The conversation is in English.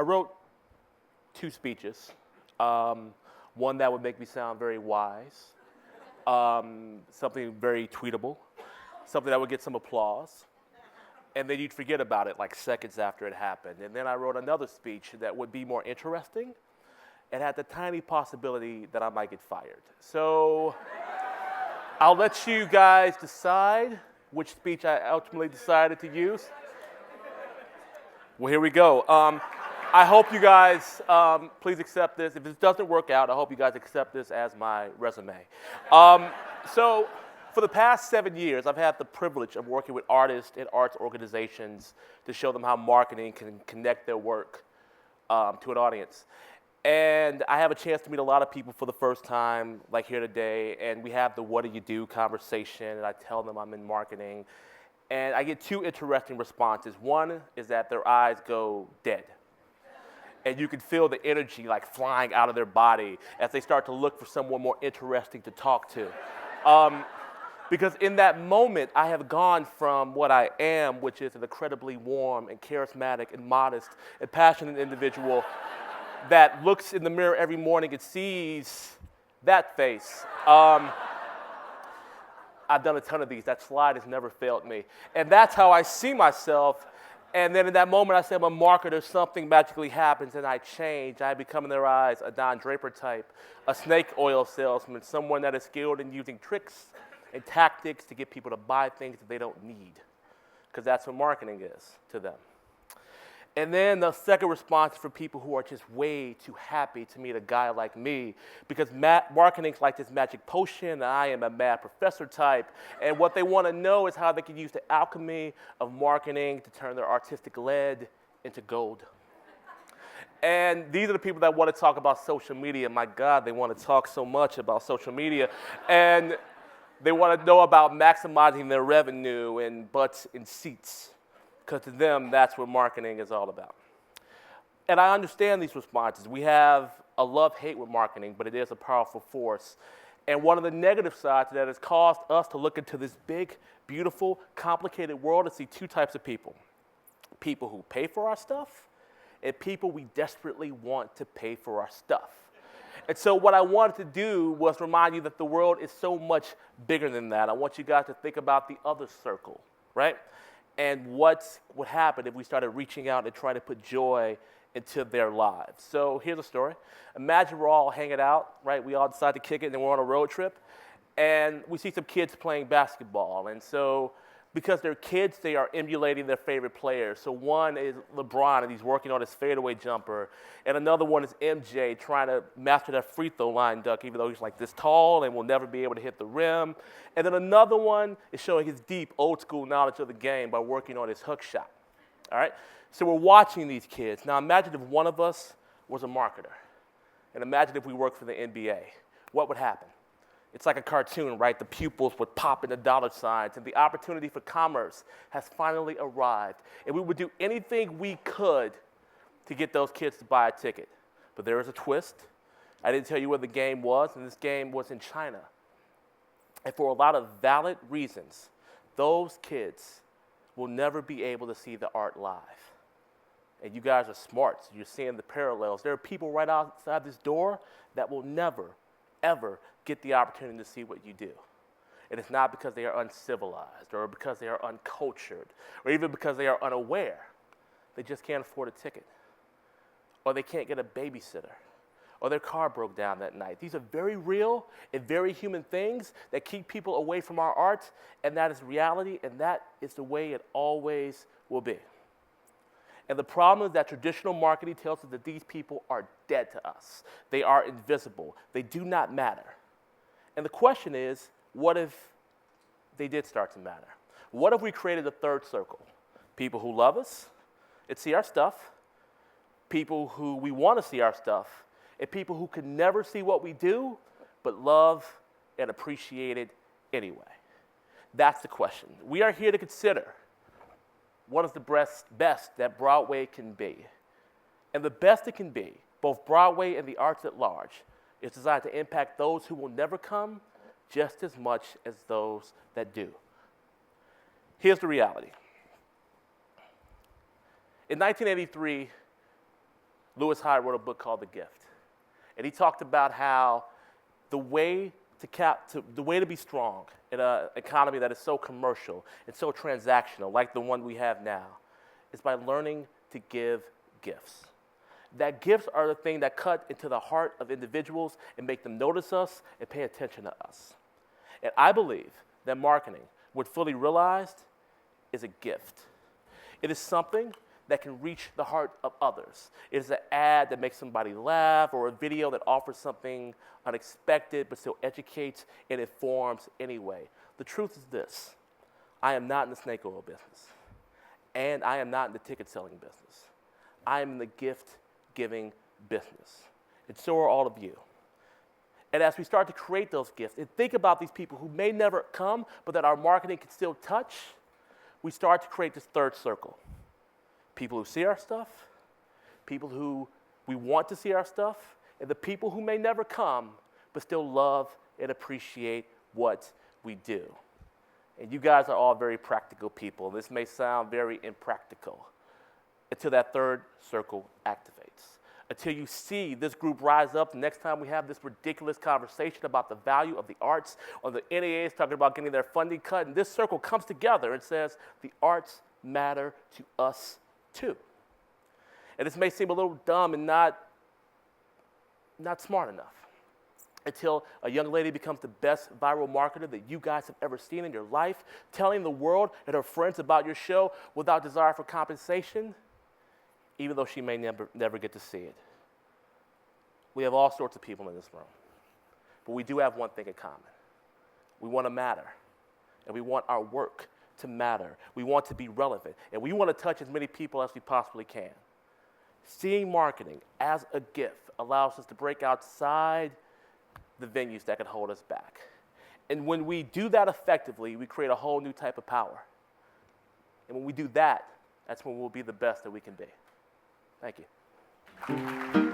I wrote two speeches. One that would make me sound very wise, something very tweetable, something that would get some applause, and then you'd forget about it like seconds after it happened. And then I wrote another speech that would be more interesting and had the tiny possibility that I might get fired. So I'll let you guys decide which speech I ultimately decided to use. Well, here we go. I hope you guys please accept this. If this doesn't work out, I hope you guys accept this as my resume. So for the past 7 years, I've had the privilege of working with artists and arts organizations to show them how marketing can connect their work to an audience. And I have a chance to meet a lot of people for the first time, like here today, and we have the what do you do conversation, and I tell them I'm in marketing. And I get two interesting responses. One is that their eyes go dead. And you can feel the energy like flying out of their body as they start to look for someone more interesting to talk to. Because in that moment, I have gone from what I am, which is an incredibly warm and charismatic and modest and passionate individual that looks in the mirror every morning and sees that face. I've done a ton of these. That slide has never failed me. And that's how I see myself. And then in that moment, I say I'm a marketer, something magically happens and I change. I become in their eyes a Don Draper type, a snake oil salesman, someone that is skilled in using tricks and tactics to get people to buy things that they don't need. Because that's what marketing is to them. And then the second response is for people who are just way too happy to meet a guy like me because marketing's like this magic potion, and I am a mad professor type. And what they want to know is how they can use the alchemy of marketing to turn their artistic lead into gold. And these are the people that want to talk about social media. My God, they want to talk so much about social media. And they want to know about maximizing their revenue and butts in seats. Because to them, that's what marketing is all about. And I understand these responses. We have a love-hate with marketing, but it is a powerful force. And one of the negative sides that has caused us to look into this big, beautiful, complicated world and see two types of people. People who pay for our stuff and people we desperately want to pay for our stuff. And so what I wanted to do was remind you that the world is so much bigger than that. I want you guys to think about the other circle, right? And what would happen if we started reaching out and trying to put joy into their lives. So here's a story. Imagine we're all hanging out, right? We all decide to kick it and then we're on a road trip. And we see some kids playing basketball. And so because they're kids, they are emulating their favorite players. So one is LeBron, and he's working on his fadeaway jumper. And another one is MJ, trying to master that free throw line dunk, even though he's like this tall and will never be able to hit the rim. And then another one is showing his deep, old school knowledge of the game by working on his hook shot. All right? So we're watching these kids. Now imagine if one of us was a marketer. And imagine if we worked for the NBA. What would happen? It's like a cartoon, right? The pupils would pop into dollar signs, and the opportunity for commerce has finally arrived. And we would do anything we could to get those kids to buy a ticket. But there is a twist. I didn't tell you where the game was, and this game was in China. And for a lot of valid reasons, those kids will never be able to see the art live. And you guys are smart, so you're seeing the parallels. There are people right outside this door that will never, ever get the opportunity to see what you do. And it's not because they are uncivilized or because they are uncultured or even because they are unaware. They just can't afford a ticket, or they can't get a babysitter, or their car broke down that night. These are very real and very human things that keep people away from our art, and that is reality, and that is the way it always will be. And the problem is that traditional marketing tells us that these people are dead to us. They are invisible. They do not matter. And the question is, what if they did start to matter? What if we created a third circle? People who love us and see our stuff, people who we want to see our stuff, and people who could never see what we do, but love and appreciate it anyway. That's the question. We are here to consider what is the best that Broadway can be. And the best it can be, both Broadway and the arts at large, is designed to impact those who will never come just as much as those that do. Here's the reality. In 1983, Lewis Hyde wrote a book called The Gift. And he talked about how the way to be strong in an economy that is so commercial and so transactional, like the one we have now, is by learning to give gifts. That gifts are the thing that cut into the heart of individuals and make them notice us and pay attention to us. And I believe that marketing, when fully realized, is a gift. It is something that can reach the heart of others. It is an ad that makes somebody laugh, or a video that offers something unexpected but still educates and informs anyway. The truth is this: I am not in the snake oil business, and I am not in the ticket selling business. I am in the gift-giving business, and so are all of you. And as we start to create those gifts and think about these people who may never come, but that our marketing can still touch, we start to create this third circle. People who see our stuff, people who we want to see our stuff, and the people who may never come, but still love and appreciate what we do. And you guys are all very practical people. This may sound very impractical until that third circle activates. Until you see this group rise up the next time we have this ridiculous conversation about the value of the arts, or the NAA is talking about getting their funding cut, and this circle comes together and says, the arts matter to us too. And this may seem a little dumb and not smart enough, until a young lady becomes the best viral marketer that you guys have ever seen in your life, telling the world and her friends about your show without desire for compensation, even though she may never get to see it. We have all sorts of people in this room, but we do have one thing in common. We want to matter, and we want our work to matter. We want to be relevant, and we want to touch as many people as we possibly can. Seeing marketing as a gift allows us to break outside the venues that can hold us back. And when we do that effectively, we create a whole new type of power. And when we do that, that's when we'll be the best that we can be. Thank you.